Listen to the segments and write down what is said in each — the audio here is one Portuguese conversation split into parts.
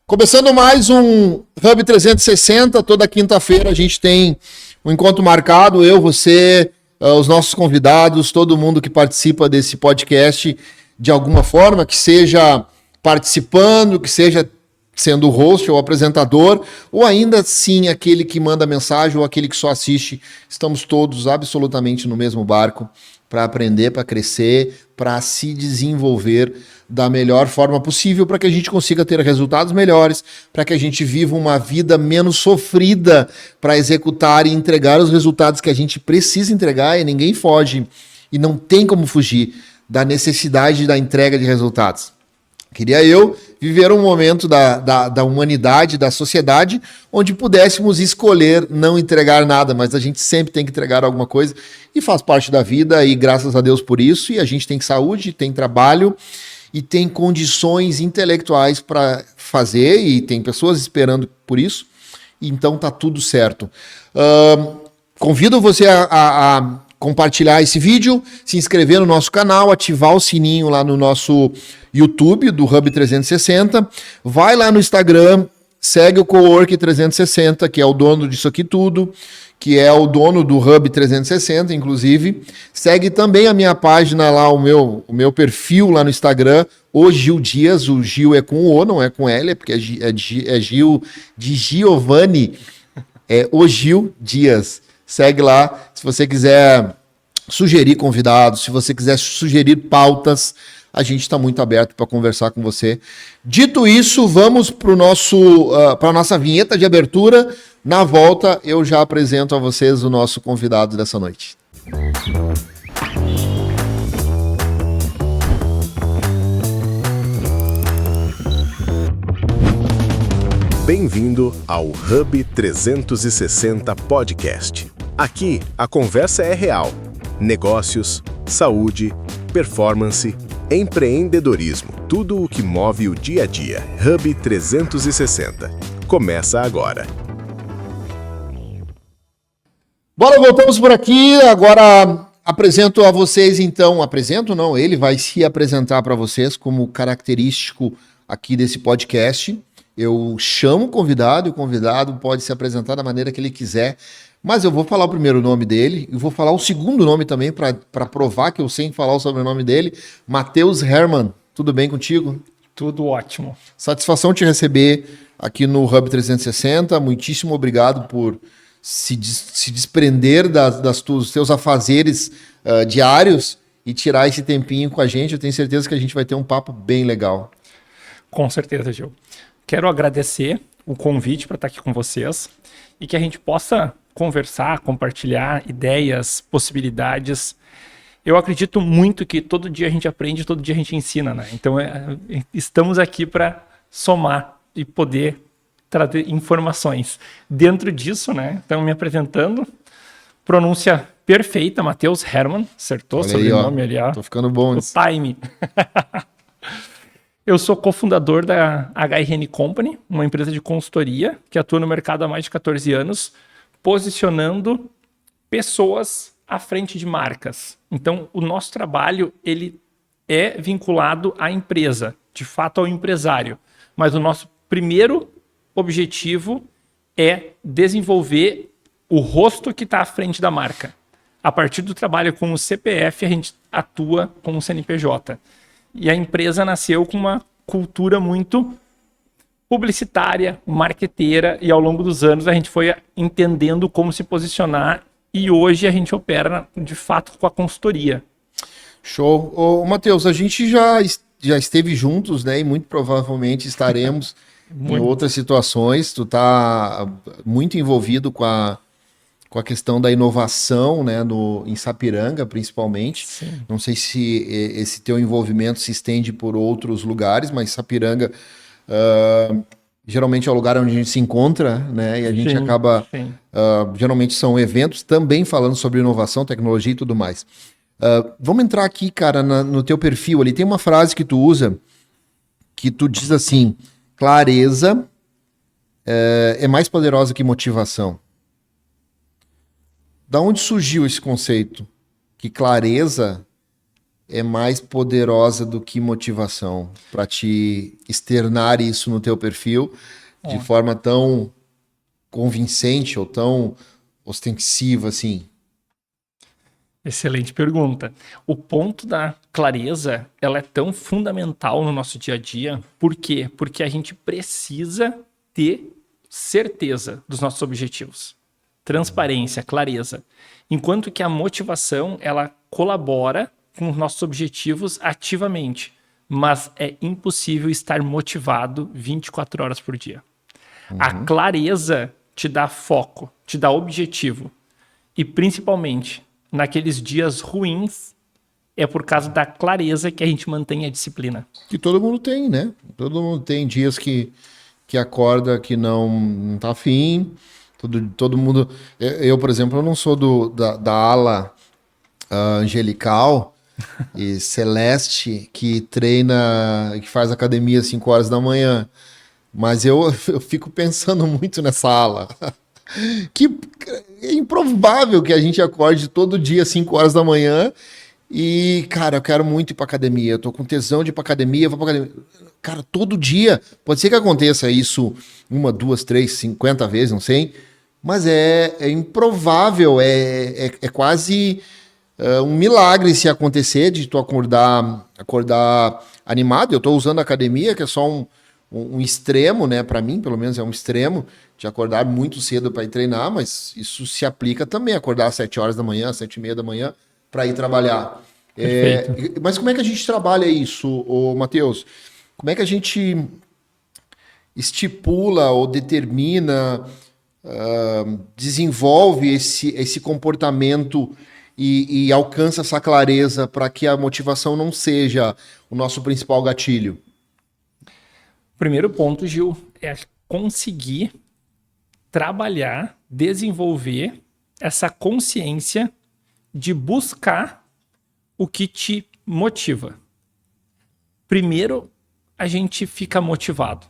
Começando mais um Hub 360, toda quinta-feira a gente tem um encontro marcado, eu, você, os nossos convidados, todo mundo que participa desse podcast de alguma forma, que seja participando, que seja sendo o host ou apresentador, ou ainda sim aquele que manda mensagem ou aquele que só assiste. Estamos todos absolutamente no mesmo barco para aprender, para crescer, para se desenvolver da melhor forma possível, para que a gente consiga ter resultados melhores, para que a gente viva uma vida menos sofrida para executar e entregar os resultados que a gente precisa entregar, e ninguém foge e não tem como fugir da necessidade da entrega de resultados. Queria eu viver um momento da humanidade, da sociedade, onde pudéssemos escolher não entregar nada, mas a gente sempre tem que entregar alguma coisa e faz parte da vida, e graças a Deus por isso, e a gente tem saúde, tem trabalho e tem condições intelectuais para fazer, e tem pessoas esperando por isso, então tá tudo certo. Convido você a compartilhar esse vídeo, se inscrever no nosso canal, ativar o sininho lá no nosso YouTube do Hub 360, vai lá no Instagram, segue o Cowork 360, que é o dono disso aqui tudo, que é o dono do Hub 360, inclusive. Segue também a minha página lá, o meu perfil lá no Instagram, o Gil Dias. O Gil é com O, não é com L, é porque é Gil de Giovanni, é o Gil Dias. Segue lá, se você quiser sugerir convidados, se você quiser sugerir pautas, a gente está muito aberto para conversar com você. Dito isso, vamos para a nossa vinheta de abertura. Na volta, eu já apresento a vocês o nosso convidado dessa noite. Bem-vindo ao Hub 360 Podcast. Aqui, a conversa é real. Negócios, saúde, performance, empreendedorismo, tudo o que move o dia a dia. Hub 360. Começa agora. Bora, voltamos por aqui. Agora apresento a vocês, então. Ele vai se apresentar para vocês como característico aqui desse podcast. Eu chamo o convidado e o convidado pode se apresentar da maneira que ele quiser, mas eu vou falar o primeiro nome dele e vou falar o segundo nome também para provar que eu sei falar o sobrenome dele. Matheus Hermann, tudo bem contigo? Tudo ótimo. Satisfação te receber aqui no Hub 360, muitíssimo obrigado por se desprender dos teus afazeres diários e tirar esse tempinho com a gente. Eu tenho certeza que a gente vai ter um papo bem legal. Com certeza, Gil. Quero agradecer o convite para estar aqui com vocês e que a gente possa conversar, compartilhar ideias, possibilidades. Eu acredito muito que todo dia a gente aprende, todo dia a gente ensina, né? Então, estamos aqui para somar e poder trazer informações. Dentro disso, né? Então, me apresentando, pronúncia perfeita, Matheus Hermann, acertou o sobrenome ali, ó. Tô ficando bom. O time. Eu sou cofundador da HRN Company, uma empresa de consultoria que atua no mercado há mais de 14 anos, posicionando pessoas à frente de marcas. Então, o nosso trabalho ele é vinculado à empresa, de fato ao empresário. Mas o nosso primeiro objetivo é desenvolver o rosto que está à frente da marca. A partir do trabalho com o CPF, a gente atua com o CNPJ. E a empresa nasceu com uma cultura muito publicitária, marqueteira, e ao longo dos anos a gente foi entendendo como se posicionar e hoje a gente opera de fato com a consultoria. Show. Ô, Matheus, a gente já esteve juntos, né? E muito provavelmente estaremos em outras situações. Tu tá muito envolvido com a questão da inovação, né, em Sapiranga, principalmente. Sim. Não sei se esse teu envolvimento se estende por outros lugares, mas Sapiranga geralmente é o lugar onde a gente se encontra, né, e a gente acaba... geralmente são eventos também falando sobre inovação, tecnologia e tudo mais. Vamos entrar aqui, cara, no teu perfil ali. Tem uma frase que tu usa, que tu diz assim: clareza é mais poderosa que motivação. Da onde surgiu esse conceito? Que clareza é mais poderosa do que motivação para te externar isso no teu perfil de forma tão convincente ou tão ostensiva assim? Excelente pergunta. O ponto da clareza, ela é tão fundamental no nosso dia a dia. Por quê? Porque a gente precisa ter certeza dos nossos objetivos. Transparência, clareza. Enquanto que a motivação, ela colabora com os nossos objetivos ativamente. Mas é impossível estar motivado 24 horas por dia. A clareza te dá foco, te dá objetivo. E principalmente, naqueles dias ruins, é por causa da clareza que a gente mantém a disciplina. Que todo mundo tem, né? Todo mundo tem dias que acorda que não tá afim. Todo mundo... Eu, por exemplo, eu não sou da ala angelical e celeste que treina, que faz academia às 5 horas da manhã. Mas eu fico pensando muito nessa ala. Que é improvável que a gente acorde todo dia às 5 horas da manhã e, cara, eu quero muito ir pra academia, eu tô com tesão de ir pra academia, vou pra academia. Cara, todo dia, pode ser que aconteça isso 1, 2, 3, 50 vezes, não sei, mas é improvável, é quase um milagre se acontecer de tu acordar animado. Eu tô usando a academia, que é só um extremo, né? Para mim, pelo menos, é um extremo de acordar muito cedo para ir treinar, mas isso se aplica também, acordar às 7 horas da manhã, às 7:30 da manhã, para ir trabalhar. Mas como é que a gente trabalha isso, Matheus? Como é que a gente estipula ou determina, desenvolve esse comportamento e alcança essa clareza para que a motivação não seja o nosso principal gatilho? Primeiro ponto, Gil, é conseguir trabalhar, desenvolver essa consciência de buscar o que te motiva. Primeiro, a gente fica motivado.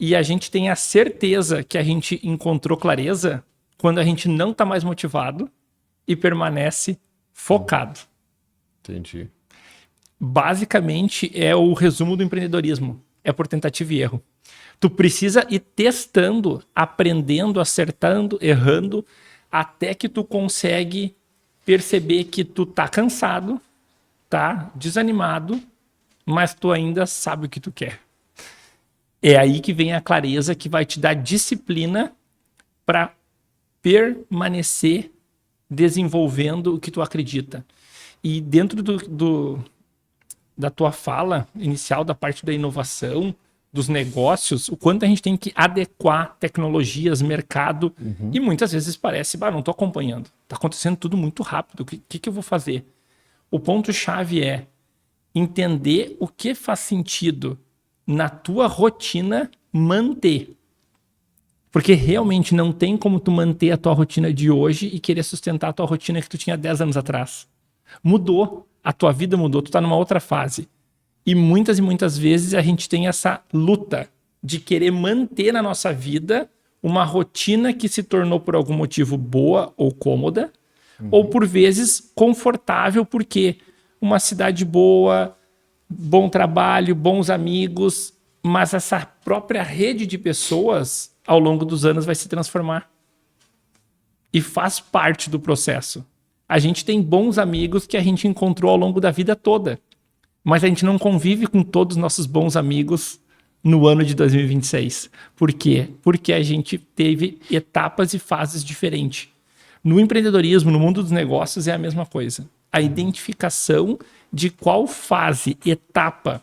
E a gente tem a certeza que a gente encontrou clareza quando a gente não está mais motivado e permanece focado. Entendi. Basicamente, é o resumo do empreendedorismo. É por tentativa e erro. Tu precisa ir testando, aprendendo, acertando, errando, até que tu consegue perceber que tu tá cansado, tá desanimado, mas tu ainda sabe o que tu quer. É aí que vem a clareza que vai te dar disciplina para permanecer desenvolvendo o que tu acredita. E dentro da tua fala inicial, da parte da inovação, dos negócios, o quanto a gente tem que adequar tecnologias, mercado, e muitas vezes parece, não estou acompanhando, está acontecendo tudo muito rápido, o que eu vou fazer? O ponto-chave é entender o que faz sentido na tua rotina manter. Porque realmente não tem como tu manter a tua rotina de hoje e querer sustentar a tua rotina que tu tinha 10 anos atrás. Mudou. A tua vida mudou, tu tá numa outra fase. E muitas vezes a gente tem essa luta de querer manter na nossa vida uma rotina que se tornou por algum motivo boa ou cômoda, ou por vezes confortável, porque uma cidade boa, bom trabalho, bons amigos, mas essa própria rede de pessoas ao longo dos anos vai se transformar. E faz parte do processo. A gente tem bons amigos que a gente encontrou ao longo da vida toda. Mas a gente não convive com todos os nossos bons amigos no ano de 2026. Por quê? Porque a gente teve etapas e fases diferentes. No empreendedorismo, no mundo dos negócios, é a mesma coisa. A identificação de qual fase, etapa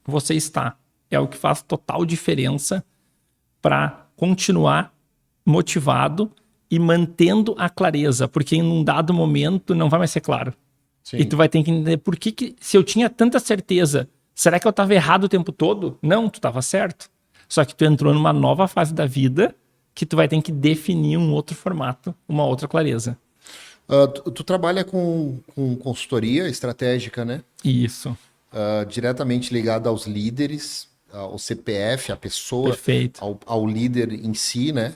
você está é o que faz total diferença para continuar motivado e mantendo a clareza, porque em um dado momento não vai mais ser claro. Sim. E tu vai ter que entender por que se eu tinha tanta certeza, será que eu estava errado o tempo todo? Não, tu estava certo. Só que tu entrou numa nova fase da vida que tu vai ter que definir um outro formato, uma outra clareza. Tu trabalha com consultoria estratégica, né? Isso. Diretamente ligada aos líderes, ao CPF, a pessoa, ao líder em si, né?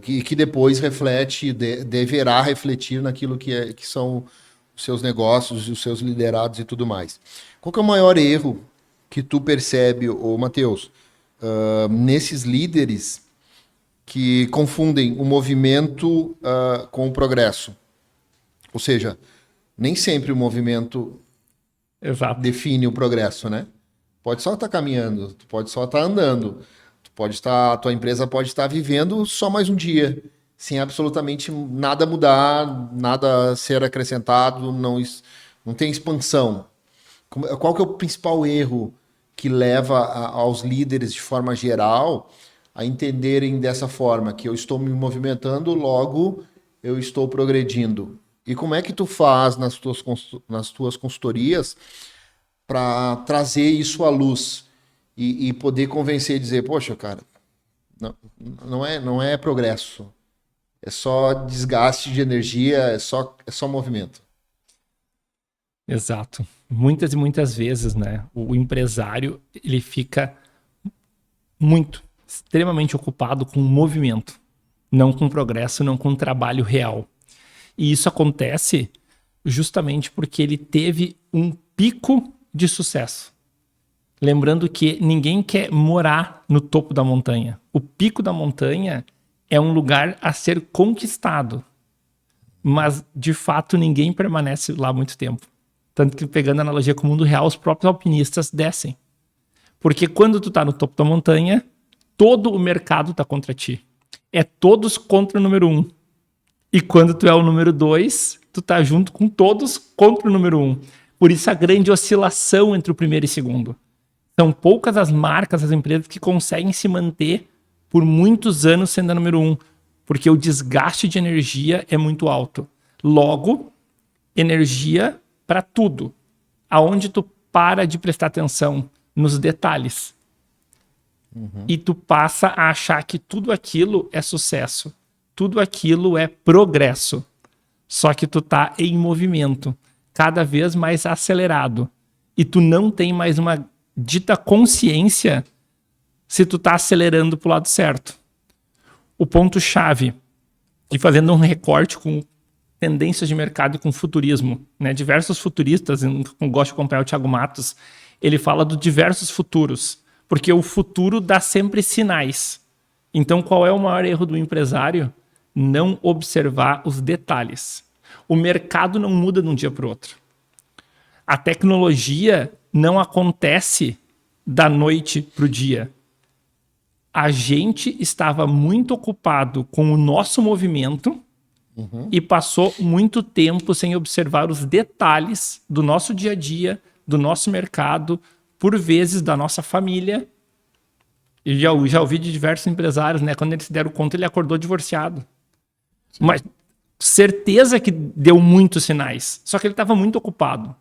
Que depois reflete, deverá refletir naquilo que são os seus negócios, os seus liderados e tudo mais. Qual que é o maior erro que tu percebe, ô Matheus, nesses líderes que confundem o movimento com o progresso? Ou seja, nem sempre o movimento Exato. define o progresso, né? Pode só estar caminhando, tu pode só estar andando, a tua empresa pode estar vivendo só mais um dia, sem absolutamente nada mudar, nada ser acrescentado, não tem expansão. Qual que é o principal erro que leva aos líderes, de forma geral, a entenderem dessa forma, que eu estou me movimentando, logo eu estou progredindo? E como é que tu faz nas tuas consultorias para trazer isso à luz e poder convencer e dizer, poxa, cara, não é progresso, é só desgaste de energia, é só movimento. Exato. Muitas e muitas vezes, né, o empresário, ele fica extremamente ocupado com o movimento, não com progresso, não com trabalho real. E isso acontece justamente porque ele teve um pico de sucesso. Lembrando que ninguém quer morar no topo da montanha. O pico da montanha é um lugar a ser conquistado. Mas, de fato, ninguém permanece lá muito tempo. Tanto que, pegando a analogia com o mundo real, os próprios alpinistas descem. Porque quando tu tá no topo da montanha, todo o mercado tá contra ti. É todos contra o número 1. E quando tu é o número 2, tu tá junto com todos contra o número 1. Por isso a grande oscilação entre o primeiro e o segundo. São poucas as marcas, as empresas que conseguem se manter por muitos anos sendo a número 1. Porque o desgaste de energia é muito alto. Logo, energia para tudo. Aonde tu para de prestar atenção? Nos detalhes. E tu passa a achar que tudo aquilo é sucesso. Tudo aquilo é progresso. Só que tu tá em movimento, cada vez mais acelerado. E tu não tem mais uma dita consciência se tu tá acelerando pro lado certo. O ponto-chave, e fazendo um recorte com tendências de mercado e com futurismo, né? Diversos futuristas, eu gosto de acompanhar o Thiago Matos, ele fala dos diversos futuros, porque o futuro dá sempre sinais. Então, qual é o maior erro do empresário? Não observar os detalhes. O mercado não muda de um dia para o outro. A tecnologia não acontece da noite para o dia. A gente estava muito ocupado com o nosso movimento e passou muito tempo sem observar os detalhes do nosso dia a dia, do nosso mercado, por vezes da nossa família. E já ouvi de diversos empresários, né? Quando eles se deram conta, ele acordou divorciado. Sim. Mas certeza que deu muitos sinais. Só que ele estava muito ocupado.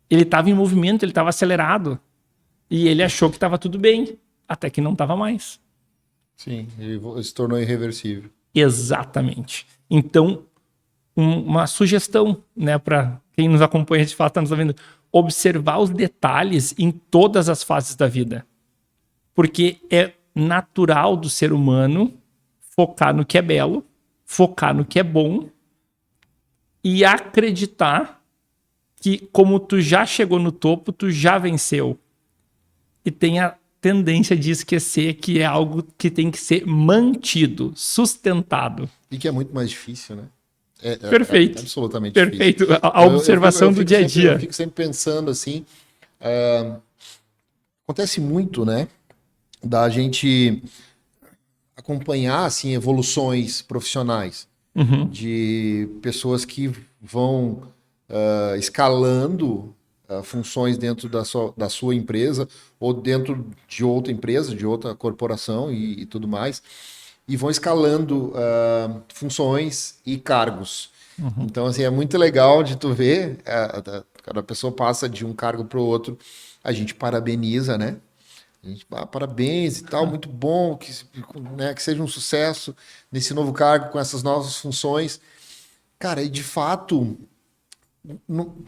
Ele estava em movimento, ele estava acelerado. E ele achou que estava tudo bem. Até que não estava mais. Sim, ele se tornou irreversível. Exatamente. Então, uma sugestão, né, para quem nos acompanha, de fato, está nos ouvindo, observar os detalhes em todas as fases da vida. Porque é natural do ser humano focar no que é belo, focar no que é bom e acreditar que, como tu já chegou no topo, tu já venceu. E tem a tendência de esquecer que é algo que tem que ser mantido, sustentado. E que é muito mais difícil, né? Perfeito. É absolutamente perfeito. Difícil. A observação do dia a dia. Eu fico sempre pensando assim, acontece muito, né, da gente acompanhar assim evoluções profissionais de pessoas que vão escalando funções dentro da sua empresa ou dentro de outra empresa, de outra corporação e tudo mais, e vão escalando funções e cargos. Então, assim, é muito legal de tu ver, cada pessoa passa de um cargo para o outro, a gente parabeniza, né? A gente, parabéns e tal, muito bom, que seja um sucesso nesse novo cargo, com essas novas funções. Cara, e de fato,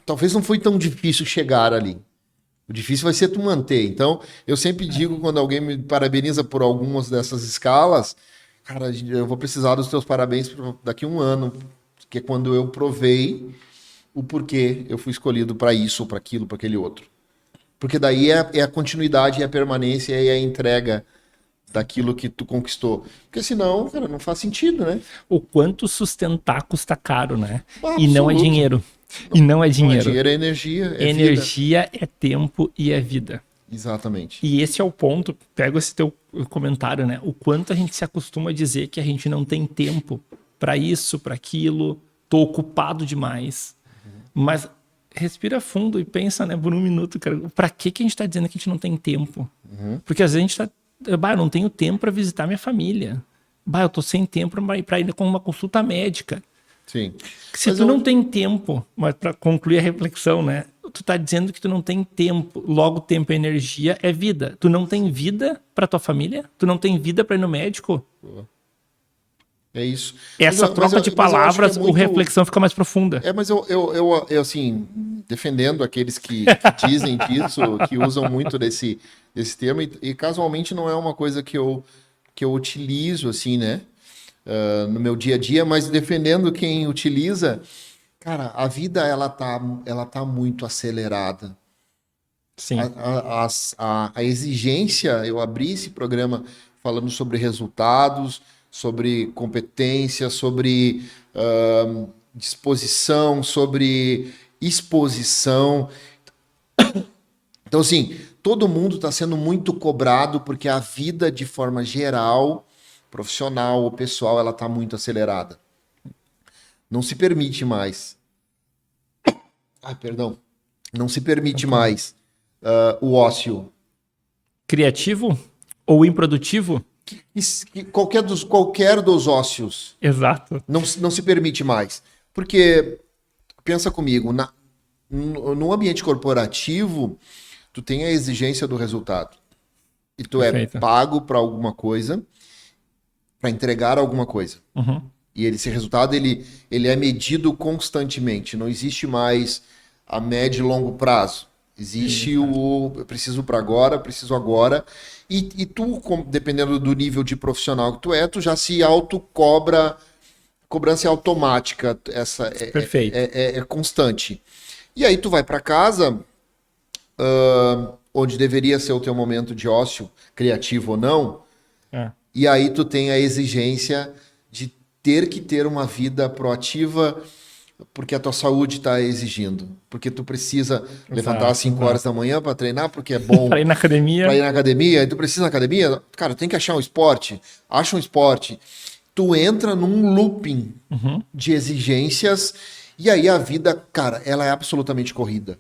talvez não foi tão difícil chegar ali. O difícil vai ser tu manter. Então, eu sempre digo, quando alguém me parabeniza por algumas dessas escalas, cara, eu vou precisar dos teus parabéns daqui a um ano, que é quando eu provei o porquê eu fui escolhido para isso, ou para aquilo, para aquele outro. Porque daí é a continuidade, é a permanência e a entrega daquilo que tu conquistou. Porque senão, cara, não faz sentido, né? O quanto sustentar custa caro, né? Absoluto. E não é dinheiro. E não é dinheiro. Não é dinheiro, é energia, é Energia vida. é tempo e é vida. Exatamente. E esse é o ponto, pego esse teu comentário, né? O quanto a gente se acostuma a dizer que a gente não tem tempo para isso, para aquilo, tô ocupado demais. Mas respira fundo e pensa, né, por um minuto, cara, pra que a gente tá dizendo que a gente não tem tempo? Porque às vezes a gente tá, eu não tenho tempo para visitar minha família. Eu tô sem tempo para ir com uma consulta médica. Sim. Se tu não tem tempo, mas para concluir a reflexão, né? Tu tá dizendo que tu não tem tempo, logo tempo e energia é vida. Tu não tem vida para tua família? Tu não tem vida para ir no médico? É isso. Essa troca de palavras, a reflexão fica mais profunda. Mas eu assim, defendendo aqueles que dizem disso, que usam muito desse termo, e casualmente não é uma coisa que eu utilizo, assim, né? No meu dia a dia, mas defendendo quem utiliza, cara, a vida ela tá muito acelerada. Sim. A exigência, eu abri esse programa falando sobre resultados, sobre competência, sobre disposição, sobre exposição. Então, assim, todo mundo está sendo muito cobrado porque a vida, de forma geral, profissional ou pessoal, ela está muito acelerada. Não se permite mais. Perdão. Não se permite mais o ócio. Criativo ou improdutivo? Qualquer dos ócios. Exato. Não se permite mais. Porque, pensa comigo, no ambiente corporativo, tu tem a exigência do resultado. E tu Perfeito. é pago para alguma coisa, para entregar alguma coisa. Uhum. E esse resultado, ele é medido constantemente. Não existe mais a médio e longo prazo. Existe eu preciso para agora, preciso agora. E tu, dependendo do nível de profissional que tu já se autocobra, cobrança automática. Perfeito. É constante. E aí tu vai para casa, onde deveria ser o teu momento de ócio, criativo ou não, e aí tu tem a exigência de ter que ter uma vida proativa porque a tua saúde está exigindo. Porque tu precisa levantar às 5 horas da manhã para treinar, porque é bom. Para ir na academia. Para ir na academia. E tu precisa ir na academia. Cara, tem que achar um esporte. Acha um esporte. Tu entra num looping de exigências e aí a vida, cara, ela é absolutamente corrida.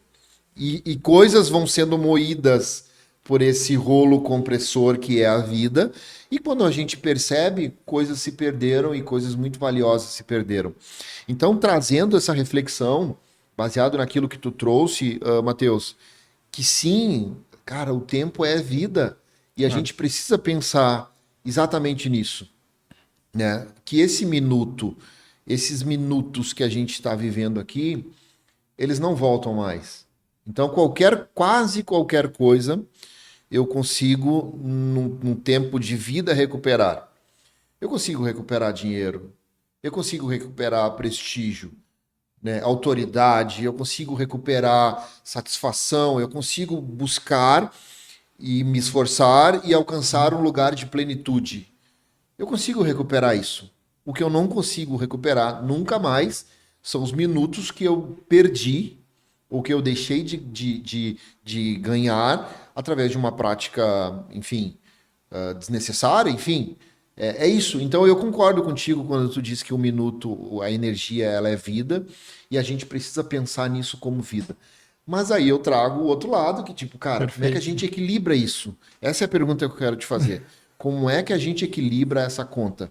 E coisas vão sendo moídas por esse rolo compressor que é a vida. E quando a gente percebe, coisas se perderam e coisas muito valiosas se perderam. Então, trazendo essa reflexão, baseado naquilo que tu trouxe, Matheus, que sim, cara, o tempo é vida. E a gente precisa pensar exatamente nisso. Né? Que esses minutos que a gente está vivendo aqui, eles não voltam mais. Então, quase qualquer coisa, eu consigo, num tempo de vida, recuperar. Eu consigo recuperar dinheiro, eu consigo recuperar prestígio, né? Autoridade, eu consigo recuperar satisfação, eu consigo buscar e me esforçar e alcançar um lugar de plenitude. Eu consigo recuperar isso. O que eu não consigo recuperar nunca mais são os minutos que eu perdi ou que eu deixei de ganhar através de uma prática, enfim, desnecessária, enfim. É isso. Então eu concordo contigo quando tu diz que o minuto, a energia, ela é vida e a gente precisa pensar nisso como vida. Mas aí eu trago o outro lado, que tipo, cara, Como é que a gente equilibra isso? Essa é a pergunta que eu quero te fazer. Como é que a gente equilibra essa conta?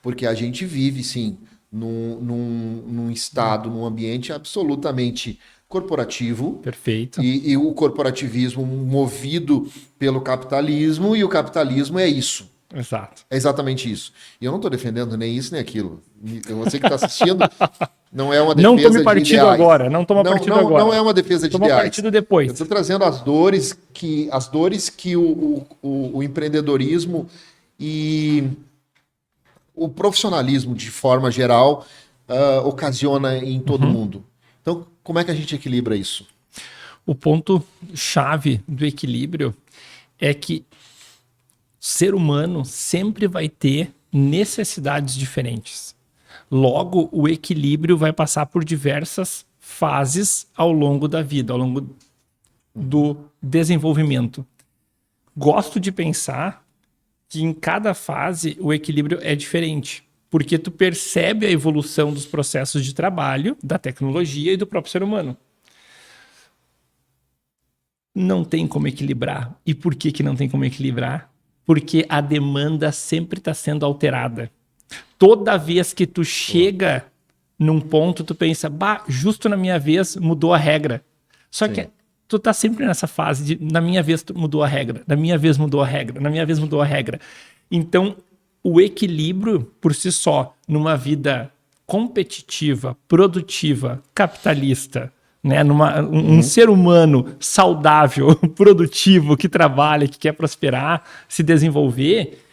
Porque a gente vive, sim, num estado, num ambiente absolutamente corporativo. Perfeito. E o corporativismo movido pelo capitalismo, e o capitalismo é isso. Exato. É exatamente isso. E eu não estou defendendo nem isso nem aquilo. Você que está assistindo, não é uma defesa não tome partido de ideais. Agora. Não toma partido agora. Não é uma defesa de toma ideais. Partido depois. Eu estou trazendo as dores que o empreendedorismo e o profissionalismo, de forma geral, ocasiona em todo mundo. Então, como é que a gente equilibra isso? O ponto-chave do equilíbrio é que o ser humano sempre vai ter necessidades diferentes. Logo, o equilíbrio vai passar por diversas fases ao longo da vida, ao longo do desenvolvimento. Gosto de pensar que em cada fase o equilíbrio é diferente, porque tu percebe a evolução dos processos de trabalho, da tecnologia e do próprio ser humano. Não tem como equilibrar. E por que não tem como equilibrar? Porque a demanda sempre está sendo alterada. Toda vez que tu chega num ponto, tu pensa, justo na minha vez mudou a regra. Só que tu tá sempre nessa fase de, na minha vez mudou a regra, na minha vez mudou a regra, na minha vez mudou a regra. Então, o equilíbrio por si só, numa vida competitiva, produtiva, capitalista, né? Um ser humano saudável, produtivo, que trabalha, que quer prosperar, se desenvolver,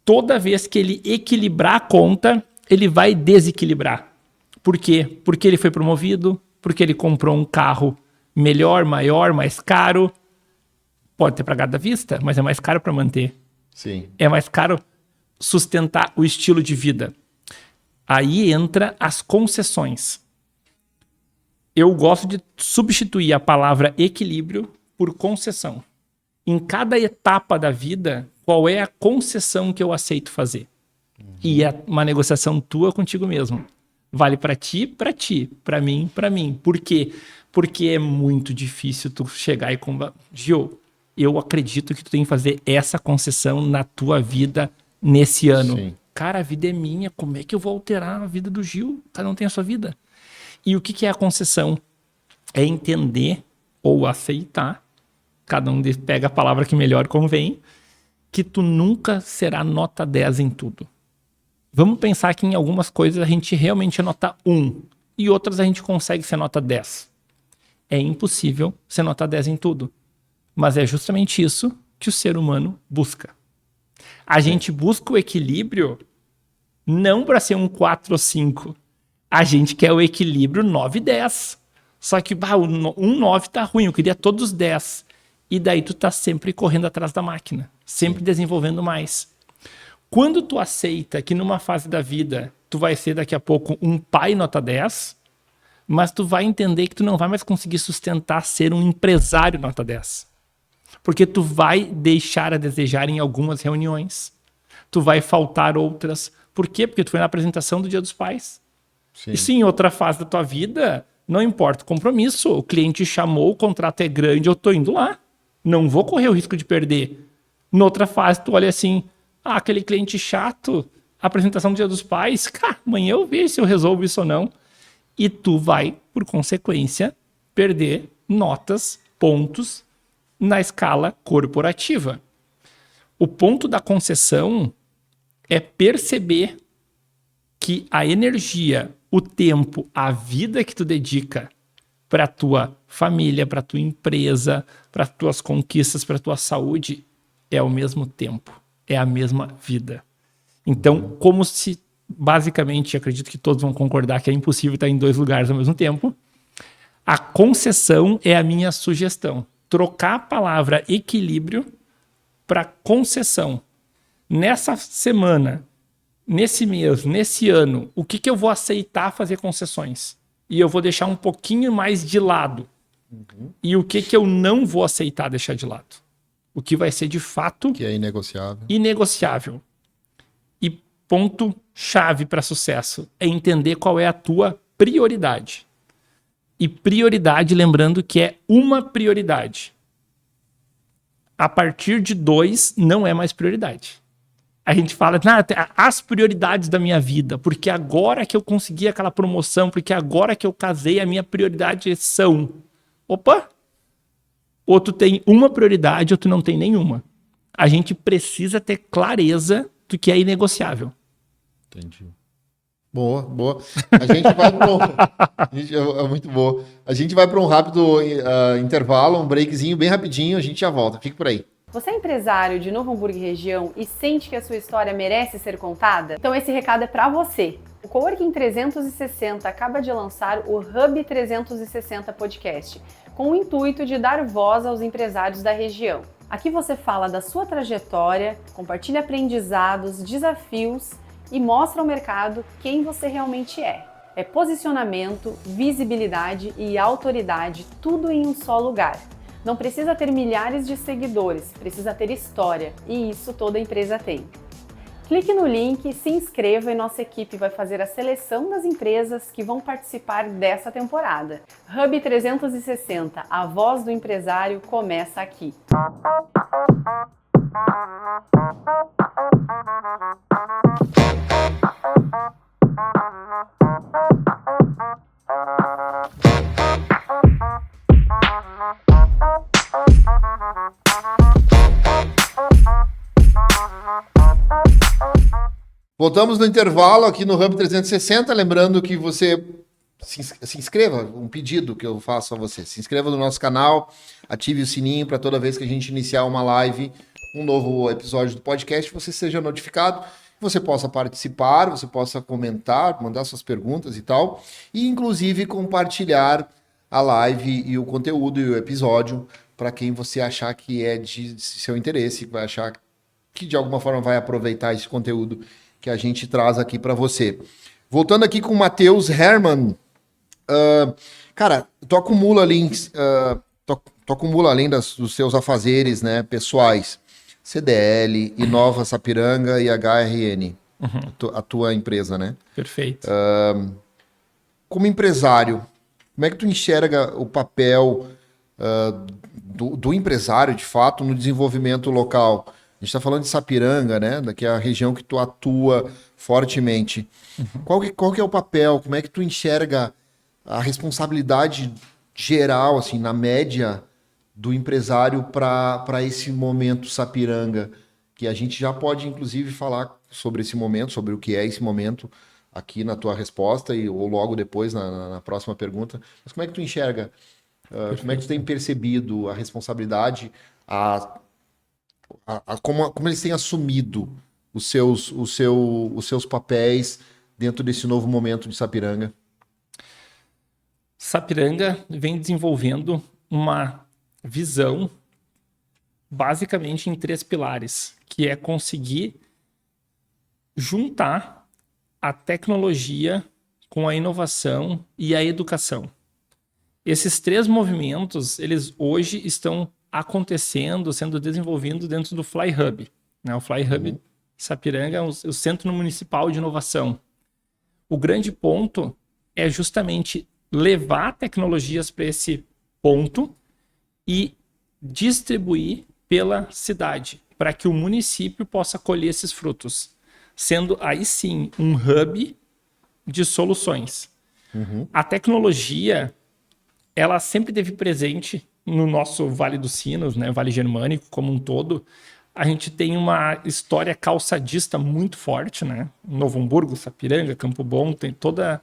toda vez que ele equilibrar a conta, ele vai desequilibrar. Por quê? Porque ele foi promovido, porque ele comprou um carro melhor, maior, mais caro. Pode ter pagado à vista, mas é mais caro para manter. Sim. É mais caro sustentar o estilo de vida. Aí entra as concessões. Eu gosto de substituir a palavra equilíbrio por concessão. Em cada etapa da vida, qual é a concessão que eu aceito fazer? E é uma negociação tua contigo mesmo. Vale para ti, para mim, para mim. Por quê? Porque é muito difícil tu chegar e Gil, eu acredito que tu tem que fazer essa concessão na tua vida nesse ano. Sim. Cara, a vida é minha, como é que eu vou alterar a vida do Gil? Cada um tem a sua vida. E o que é a concessão? É entender ou aceitar, cada um pega a palavra que melhor convém, que tu nunca será nota 10 em tudo. Vamos pensar que em algumas coisas a gente realmente é nota 1 e outras a gente consegue ser nota 10. É impossível ser nota 10 em tudo. Mas é justamente isso que o ser humano busca. A gente busca o equilíbrio não para ser um 4 ou 5. A gente quer o equilíbrio 9 e 10. Só que um 9 tá ruim, eu queria todos os 10. E daí tu tá sempre correndo atrás da máquina, sempre desenvolvendo mais. Quando tu aceita que numa fase da vida tu vai ser daqui a pouco um pai nota 10, mas tu vai entender que tu não vai mais conseguir sustentar ser um empresário nota 10. Porque tu vai deixar a desejar em algumas reuniões. Tu vai faltar outras. Por quê? Porque tu foi na apresentação do Dia dos Pais. Sim. E se em outra fase da tua vida, não importa o compromisso, o cliente chamou, o contrato é grande, eu tô indo lá. Não vou correr o risco de perder. Noutra fase, tu olha assim, aquele cliente chato, apresentação do Dia dos Pais, amanhã eu vejo se eu resolvo isso ou não. E tu vai, por consequência, perder notas, pontos na escala corporativa. O ponto da concessão é perceber que a energia, o tempo, a vida que tu dedica para a tua família, para a tua empresa, para as tuas conquistas, para a tua saúde, é ao mesmo tempo, é a mesma vida. Então, como se, basicamente, acredito que todos vão concordar que é impossível estar em 2 lugares ao mesmo tempo, a concessão é a minha sugestão. Trocar a palavra equilíbrio para concessão. Nessa semana, nesse mês, nesse ano, o que eu vou aceitar fazer concessões? E eu vou deixar um pouquinho mais de lado. E o que eu não vou aceitar deixar de lado? O que vai ser de fato... Que é inegociável. Inegociável. E ponto-chave para sucesso é entender qual é a tua prioridade. E prioridade, lembrando que é uma prioridade. A partir de 2, não é mais prioridade. A gente fala, as prioridades da minha vida, porque agora que eu consegui aquela promoção, porque agora que eu casei, a minha prioridade são... Opa! Ou tu tem uma prioridade ou tu não tem nenhuma. A gente precisa ter clareza do que é inegociável. Entendi. Boa, boa. A gente vai para é muito boa. A gente vai para um rápido intervalo, um breakzinho bem rapidinho, a gente já volta. Fique por aí. Você é empresário de Novo Hamburgo e região e sente que a sua história merece ser contada? Então esse recado é para você. O O Coworking 360 acaba de lançar o Hub 360 Podcast, com o intuito de dar voz aos empresários da região. Aqui você fala da sua trajetória, compartilha aprendizados, desafios e mostra ao mercado quem você realmente é. É posicionamento, visibilidade e autoridade, tudo em um só lugar. Não precisa ter milhares de seguidores, precisa ter história, e isso toda empresa tem. Clique no link, se inscreva e nossa equipe vai fazer a seleção das empresas que vão participar dessa temporada. Hub 360, a voz do empresário começa aqui. Voltamos no intervalo aqui no Hub 360, lembrando que você se inscreva, um pedido que eu faço a você, se inscreva no nosso canal, ative o sininho para toda vez que a gente iniciar uma live, um novo episódio do podcast, você seja notificado, você possa participar, você possa comentar, mandar suas perguntas e tal, e inclusive compartilhar a live e o conteúdo e o episódio para quem você achar que é de seu interesse, que vai achar que de alguma forma vai aproveitar esse conteúdo que a gente traz aqui para você. Voltando aqui com o Matheus Hermann. Cara, tu acumula ali, tu acumula além dos seus afazeres, né, pessoais, CDL, Inova Sapiranga e HRN, a tua empresa, né? Perfeito. Como empresário, como é que tu enxerga o papel do empresário, de fato, no desenvolvimento local? A gente está falando de Sapiranga, né? Que é a região que tu atua fortemente. Qual que é o papel? Como é que tu enxerga a responsabilidade geral, assim, na média, do empresário para esse momento Sapiranga? Que a gente já pode, inclusive, falar sobre esse momento, sobre o que é esse momento aqui na tua resposta ou logo depois na próxima pergunta. Mas como é que tu enxerga? Como é que tu tem percebido a responsabilidade, como eles têm assumido os seus papéis dentro desse novo momento de Sapiranga? Sapiranga vem desenvolvendo uma visão basicamente em 3 pilares, que é conseguir juntar a tecnologia com a inovação e a educação. Esses 3 movimentos, eles hoje estão acontecendo, sendo desenvolvido dentro do Fly Hub, né? O Fly Hub Sapiranga é o Centro Municipal de Inovação. O grande ponto é justamente levar tecnologias para esse ponto e distribuir pela cidade, para que o município possa colher esses frutos, sendo aí sim um hub de soluções. A tecnologia, ela sempre esteve presente no nosso Vale dos Sinos, né, Vale Germânico como um todo. A gente tem uma história calçadista muito forte, né? Novo Hamburgo, Sapiranga, Campo Bom, tem toda...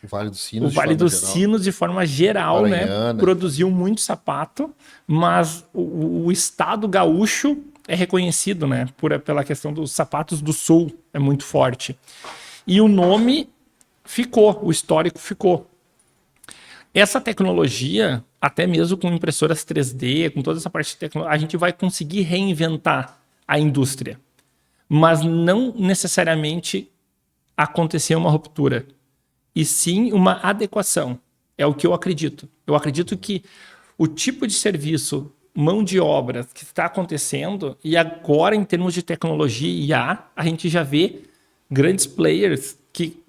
O Vale dos Sinos, o Vale dos Sinos, de forma geral, Maranhana, né, produziu muito sapato, mas o estado gaúcho é reconhecido, né, pela questão dos sapatos do sul, é muito forte. E o nome ficou, o histórico ficou. Essa tecnologia, até mesmo com impressoras 3D, com toda essa parte de tecnologia, a gente vai conseguir reinventar a indústria. Mas não necessariamente acontecer uma ruptura, e sim uma adequação. É o que eu acredito. Eu acredito que o tipo de serviço, mão de obra que está acontecendo, e agora em termos de tecnologia e IA, a gente já vê grandes players que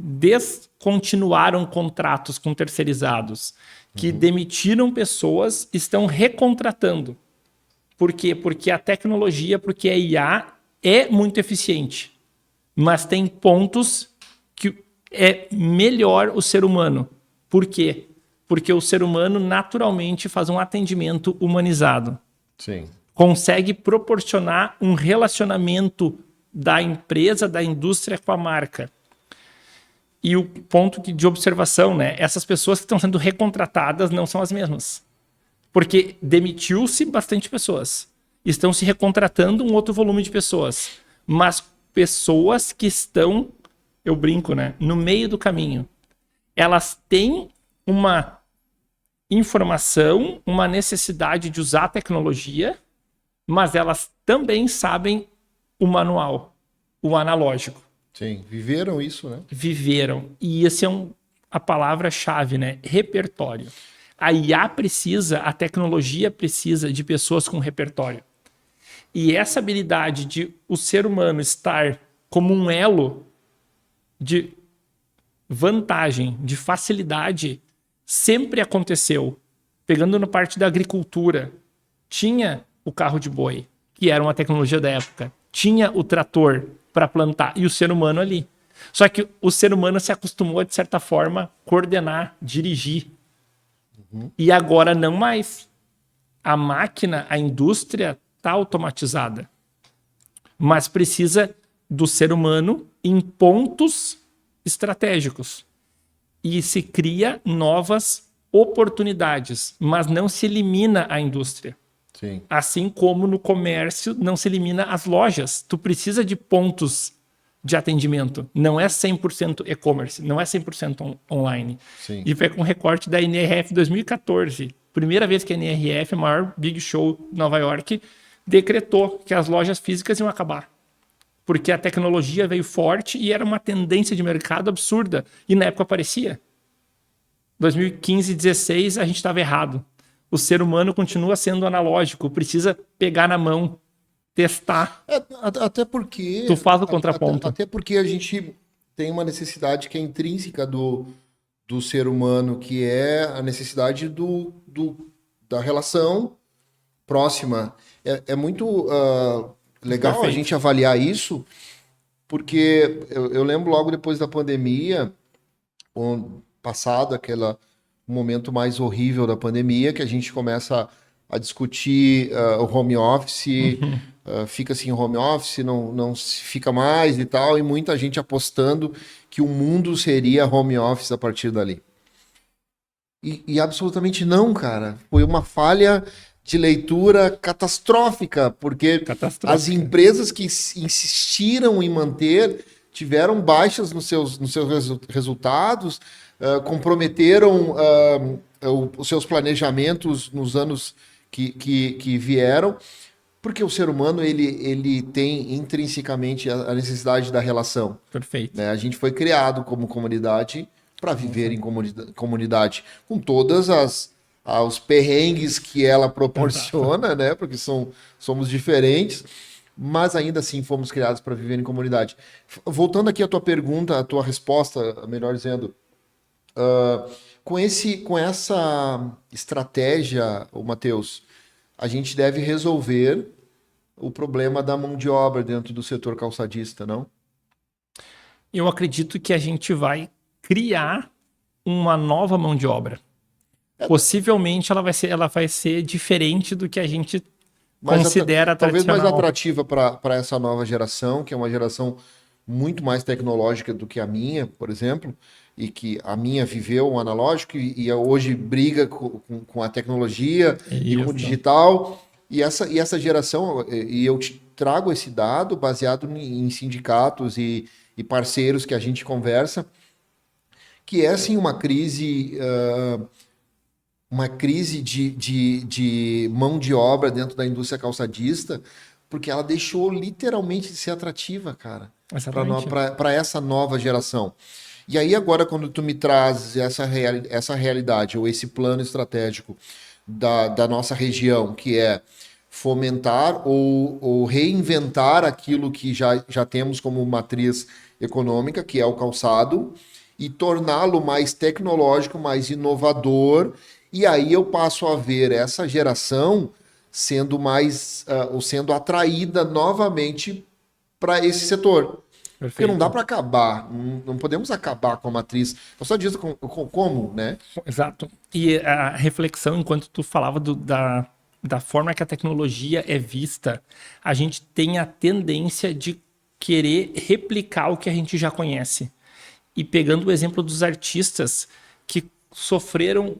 descontinuaram contratos com terceirizados, que demitiram pessoas, estão recontratando. Por quê? Porque a tecnologia, porque a IA é muito eficiente, mas tem pontos que é melhor o ser humano. Por quê? Porque o ser humano naturalmente faz um atendimento humanizado. Sim. Consegue proporcionar um relacionamento da empresa, da indústria com a marca. E o ponto de observação, né? Essas pessoas que estão sendo recontratadas não são as mesmas. Porque demitiu-se bastante pessoas. Estão se recontratando um outro volume de pessoas. Mas pessoas que estão eu brinco, né? No meio do caminho. Elas têm uma informação, uma necessidade de usar a tecnologia, mas elas também sabem o manual, o analógico. Sim, viveram isso, né? Viveram. E esse é a palavra-chave, né? Repertório. A IA precisa, a tecnologia precisa de pessoas com repertório. E essa habilidade de o ser humano estar como um elo de vantagem, de facilidade, sempre aconteceu. Pegando na parte da agricultura, tinha o carro de boi, que era uma tecnologia da época. Tinha o trator para plantar e o ser humano ali. Só que o ser humano se acostumou, de certa forma, coordenar, dirigir. E agora não mais. A máquina, a indústria está automatizada. Mas precisa do ser humano em pontos estratégicos. E se cria novas oportunidades, mas não se elimina a indústria. Sim. Assim como no comércio não se elimina as lojas. Tu precisa de pontos de atendimento. Não é 100% e-commerce, não é 100% online. Sim. E foi com o recorte da NRF 2014. Primeira vez que a NRF, a maior big show de Nova York, decretou que as lojas físicas iam acabar. Porque a tecnologia veio forte e era uma tendência de mercado absurda. E na época aparecia. 2015, 2016, a gente estava errado. O ser humano continua sendo analógico, precisa pegar na mão, testar. Até porque... Tu faz o contraponto. Até porque a gente tem uma necessidade que é intrínseca do ser humano, que é a necessidade da relação próxima. É muito legal Perfeito. a gente avaliar isso, porque eu lembro logo depois da pandemia, passado um momento mais horrível da pandemia, que a gente começa a discutir o home office, fica-se em home office, não se fica mais e tal, e muita gente apostando que o mundo seria home office a partir dali. E absolutamente não, cara. Foi uma falha de leitura catastrófica, porque as empresas que insistiram em manter tiveram baixas nos seus resultados, comprometeram os seus planejamentos nos anos que vieram, porque o ser humano ele tem intrinsecamente a necessidade da relação. Perfeito. Né? A gente foi criado como comunidade para viver em comunidade, com todas os perrengues que ela proporciona, né? Porque somos diferentes, mas ainda assim fomos criados para viver em comunidade. Voltando aqui à tua pergunta, à tua resposta, melhor dizendo, com essa estratégia, Matheus, a gente deve resolver o problema da mão de obra dentro do setor calçadista, não? Eu acredito que a gente vai criar uma nova mão de obra. Possivelmente ela vai ser diferente do que a gente considera talvez tradicional. mais atrativa para essa nova geração, que é uma geração muito mais tecnológica do que a minha, por exemplo, e que a minha viveu um analógico e hoje briga com a tecnologia e com o digital. E essa geração, e eu te trago esse dado baseado em sindicatos e parceiros que a gente conversa, que é sim uma crise de mão de obra dentro da indústria calçadista, porque ela deixou literalmente de ser atrativa, cara, para essa nova geração. E aí agora, quando tu me traz essa realidade, ou esse plano estratégico da nossa região, que é fomentar ou reinventar aquilo que já temos como matriz econômica, que é o calçado, e torná-lo mais tecnológico, mais inovador, e aí eu passo a ver essa geração sendo sendo atraída novamente para esse setor. Perfeito. Porque não dá para acabar, não podemos acabar com a matriz. Eu só disse como, né? Exato. E a reflexão, enquanto tu falava da forma que a tecnologia é vista, a gente tem a tendência de querer replicar o que a gente já conhece. E pegando o exemplo dos artistas que sofreram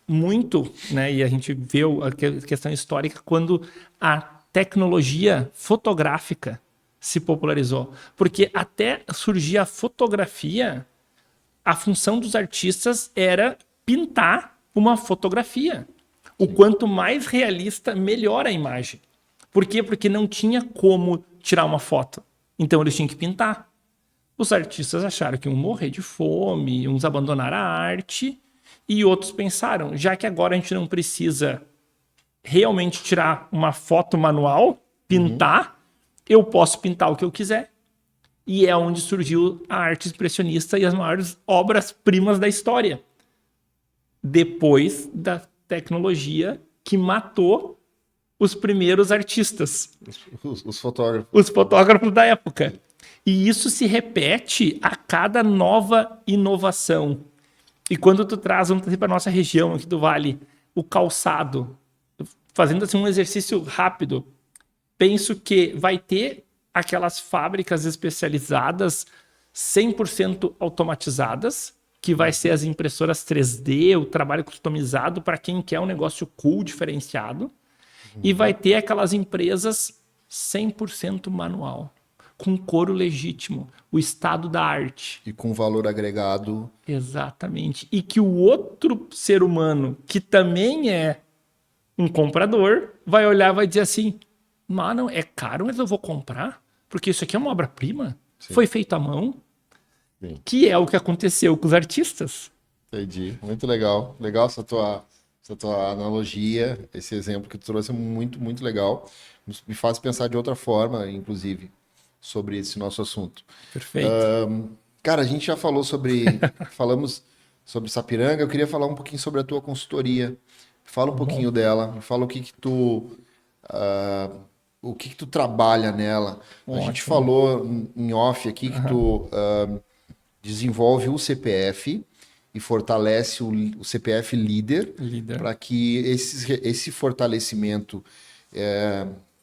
muito, né? E a gente vê a questão histórica quando a tecnologia fotográfica se popularizou. Porque até surgir a fotografia, a função dos artistas era pintar uma fotografia. O quanto mais realista, melhor a imagem. Por quê? Porque não tinha como tirar uma foto. Então eles tinham que pintar. Os artistas acharam que iam morrer de fome, uns abandonaram a arte, e outros pensaram, já que agora a gente não precisa realmente tirar uma foto manual, pintar, eu posso pintar o que eu quiser. E é onde surgiu a arte expressionista e as maiores obras-primas da história. Depois da tecnologia que matou os primeiros artistas. Os fotógrafos. Os fotógrafos da época. E isso se repete a cada nova inovação. E quando tu traz, vamos trazer para a nossa região aqui do Vale, o calçado, fazendo assim um exercício rápido, penso que vai ter aquelas fábricas especializadas 100% automatizadas, que vai ser as impressoras 3D, o trabalho customizado para quem quer um negócio cool, diferenciado. E vai ter aquelas empresas 100% manual, com couro legítimo, o estado da arte. E com valor agregado. Exatamente. E que o outro ser humano, que também é um comprador, vai olhar e vai dizer assim, mano, é caro, mas eu vou comprar, porque isso aqui é uma obra-prima, foi feito à mão. Sim. Que é o que aconteceu com os artistas. Entendi. Muito legal. Legal essa tua analogia, esse exemplo que tu trouxe é muito, muito legal. Me faz pensar de outra forma, inclusive, sobre esse nosso assunto. Perfeito. Cara, a gente já falou falamos sobre Sapiranga, eu queria falar um pouquinho sobre a tua consultoria. Fala um pouquinho dela, fala o que tu trabalha nela. A gente falou em off aqui que tu desenvolve o CPF e fortalece o CPF líder. Para que esse fortalecimento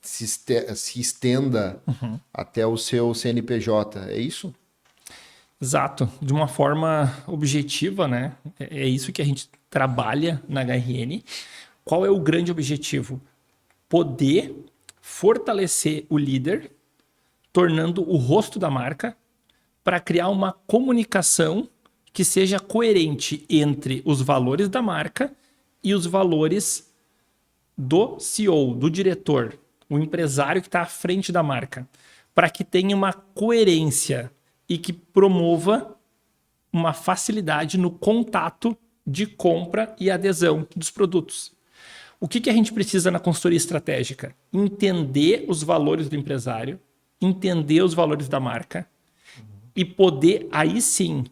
se estenda até o seu CNPJ, é isso? Exato, de uma forma objetiva, né? É isso que a gente trabalha na HRN. Qual é o grande objetivo? Poder fortalecer o líder, tornando o rosto da marca, para criar uma comunicação que seja coerente entre os valores da marca e os valores do CEO, do diretor, o empresário que está à frente da marca, para que tenha uma coerência e que promova uma facilidade no contato de compra e adesão dos produtos. O que a gente precisa na consultoria estratégica? Entender os valores do empresário, entender os valores da marca e poder, aí sim,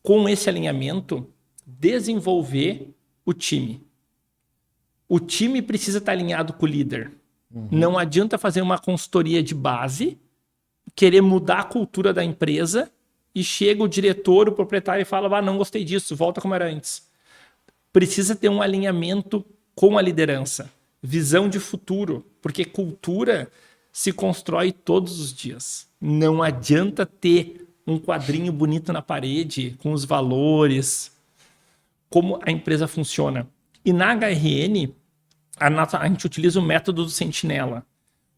com esse alinhamento, desenvolver o time. O time precisa estar alinhado com o líder. Não adianta fazer uma consultoria de base, querer mudar a cultura da empresa e chega o diretor, o proprietário e fala, não gostei disso, volta como era antes. Precisa ter um alinhamento com a liderança, visão de futuro, porque cultura se constrói todos os dias. Não adianta ter um quadrinho bonito na parede com os valores, como a empresa funciona. E na HRN, a gente utiliza o método do Sentinela.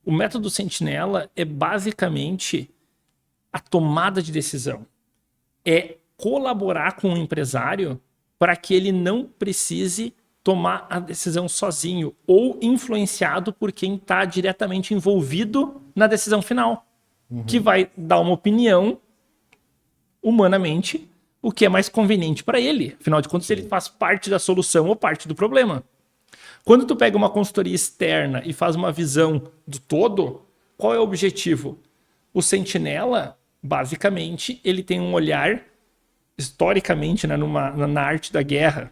O método Sentinela é basicamente a tomada de decisão. É colaborar com o empresário para que ele não precise tomar a decisão sozinho ou influenciado por quem está diretamente envolvido na decisão final, que vai dar uma opinião humanamente o que é mais conveniente para ele. Afinal de contas, ele faz parte da solução ou parte do problema. Quando tu pega uma consultoria externa e faz uma visão do todo, qual é o objetivo? O Sentinela, basicamente, ele tem um olhar, historicamente, né, na arte da guerra,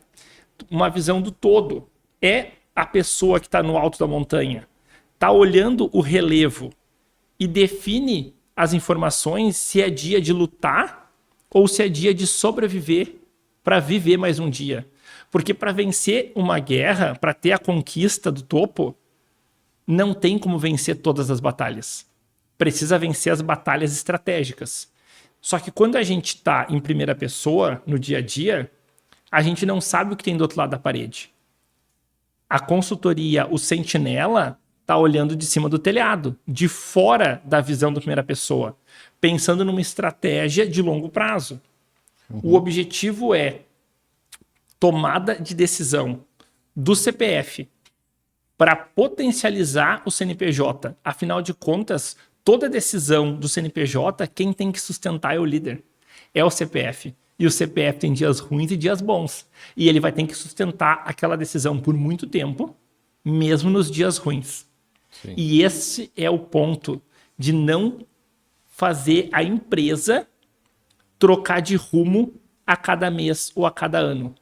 uma visão do todo. É a pessoa que está no alto da montanha, está olhando o relevo e define as informações se é dia de lutar ou se é dia de sobreviver para viver mais um dia. Porque para vencer uma guerra, para ter a conquista do topo, não tem como vencer todas as batalhas. Precisa vencer as batalhas estratégicas. Só que quando a gente está em primeira pessoa, no dia a dia, a gente não sabe o que tem do outro lado da parede. A consultoria, o Sentinela, tá olhando de cima do telhado, de fora da visão da primeira pessoa, pensando numa estratégia de longo prazo. O objetivo é tomada de decisão do CPF para potencializar o CNPJ. Afinal de contas, toda decisão do CNPJ, quem tem que sustentar é o líder, é o CPF. E o CPF tem dias ruins e dias bons. E ele vai ter que sustentar aquela decisão por muito tempo, mesmo nos dias ruins. Sim. E esse é o ponto de não fazer a empresa trocar de rumo a cada mês ou a cada ano.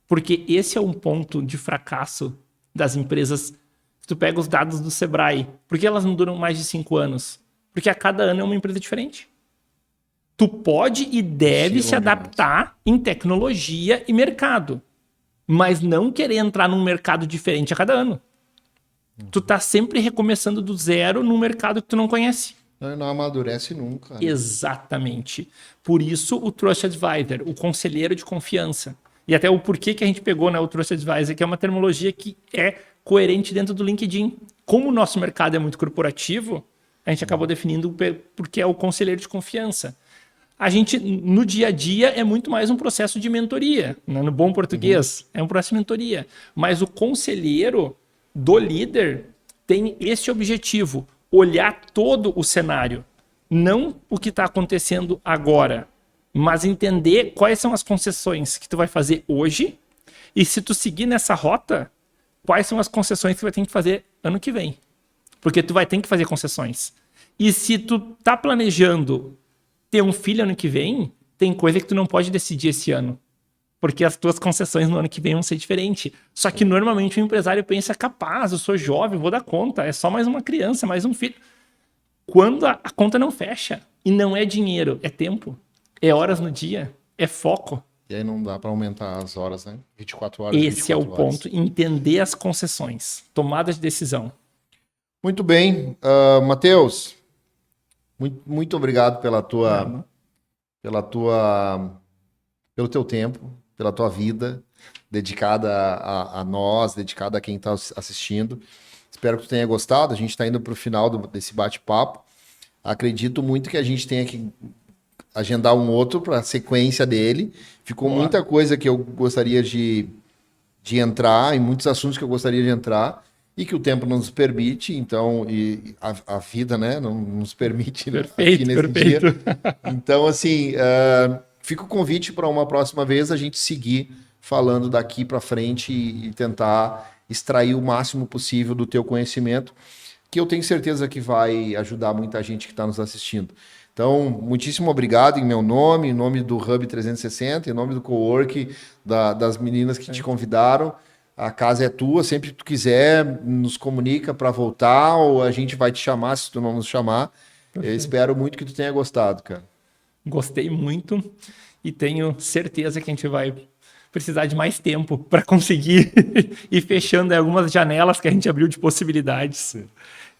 Porque esse é um ponto de fracasso das empresas. Se tu pega os dados do Sebrae, por que elas não duram mais de 5 anos? Porque a cada ano é uma empresa diferente. Tu pode e deve se adaptar em tecnologia e mercado, mas não querer entrar num mercado diferente a cada ano. Tu tá sempre recomeçando do zero num mercado que tu não conhece. Não amadurece nunca. Né? Exatamente. Por isso o Trust Advisor, o conselheiro de confiança. E até o porquê que a gente pegou, né, o Trust Advisor, que é uma terminologia que é coerente dentro do LinkedIn. Como o nosso mercado é muito corporativo, a gente acabou definindo porque é o conselheiro de confiança. A gente, no dia a dia, é muito mais um processo de mentoria. Né? No bom português, é um processo de mentoria. Mas o conselheiro do líder tem esse objetivo, olhar todo o cenário. Não o que está acontecendo agora, mas entender quais são as concessões que tu vai fazer hoje e se tu seguir nessa rota, quais são as concessões que tu vai ter que fazer ano que vem. Porque tu vai ter que fazer concessões. E se tu tá planejando ter um filho ano que vem, tem coisa que tu não pode decidir esse ano. Porque as tuas concessões no ano que vem vão ser diferentes. Só que normalmente o empresário pensa, capaz, eu sou jovem, vou dar conta, é só mais uma criança, mais um filho. Quando a conta não fecha, e não é dinheiro, é tempo, é horas no dia, é foco. E aí não dá para aumentar as horas, né? 24 horas. Esse é o ponto, entender as concessões, tomada de decisão. Muito bem. Matheus, muito obrigado pelo teu tempo, pela tua vida, dedicada a nós, dedicada a quem está assistindo. Espero que tu tenha gostado. A gente está indo para o final desse bate-papo. Acredito muito que a gente tenha que agendar um outro para a sequência dele. Ficou muita coisa que eu gostaria de entrar, e muitos assuntos que eu gostaria de entrar, e que o tempo não nos permite, então, e a vida, né, não nos permite. Perfeito, aqui nesse dia. Então, assim, fica o convite para uma próxima vez a gente seguir falando daqui para frente e tentar extrair o máximo possível do teu conhecimento, que eu tenho certeza que vai ajudar muita gente que está nos assistindo. Então, muitíssimo obrigado em meu nome, em nome do Hub 360, em nome do Cowork, das meninas que te convidaram. A casa é tua, sempre que tu quiser, nos comunica para voltar, ou a gente vai te chamar se tu não nos chamar. Eu espero muito que tu tenha gostado, cara. Gostei muito e tenho certeza que a gente vai precisar de mais tempo para conseguir ir fechando algumas janelas que a gente abriu de possibilidades.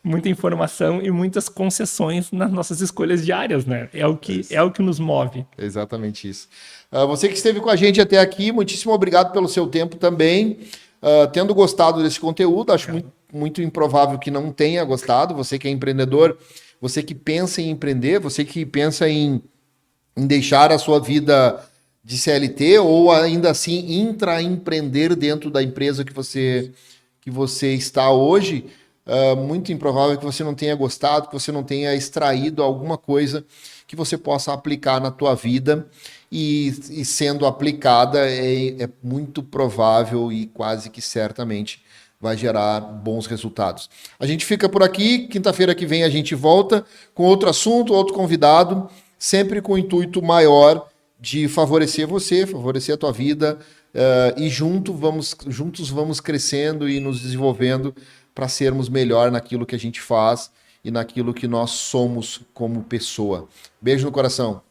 Muita informação e muitas concessões nas nossas escolhas diárias, né? É o que nos move. É exatamente isso. Você que esteve com a gente até aqui, muitíssimo obrigado pelo seu tempo também. Tendo gostado desse conteúdo, acho muito improvável que não tenha gostado. Você que é empreendedor, você que pensa em empreender, você que pensa em deixar a sua vida de CLT ou ainda assim intraempreender dentro da empresa que você está hoje, muito improvável que você não tenha gostado, que você não tenha extraído alguma coisa que você possa aplicar na tua vida, e sendo aplicada é muito provável e quase que certamente vai gerar bons resultados. A gente fica por aqui, quinta-feira que vem a gente volta com outro assunto, outro convidado, sempre com o intuito maior de favorecer você, favorecer a tua vida, e juntos vamos crescendo e nos desenvolvendo para sermos melhor naquilo que a gente faz e naquilo que nós somos como pessoa. Beijo no coração.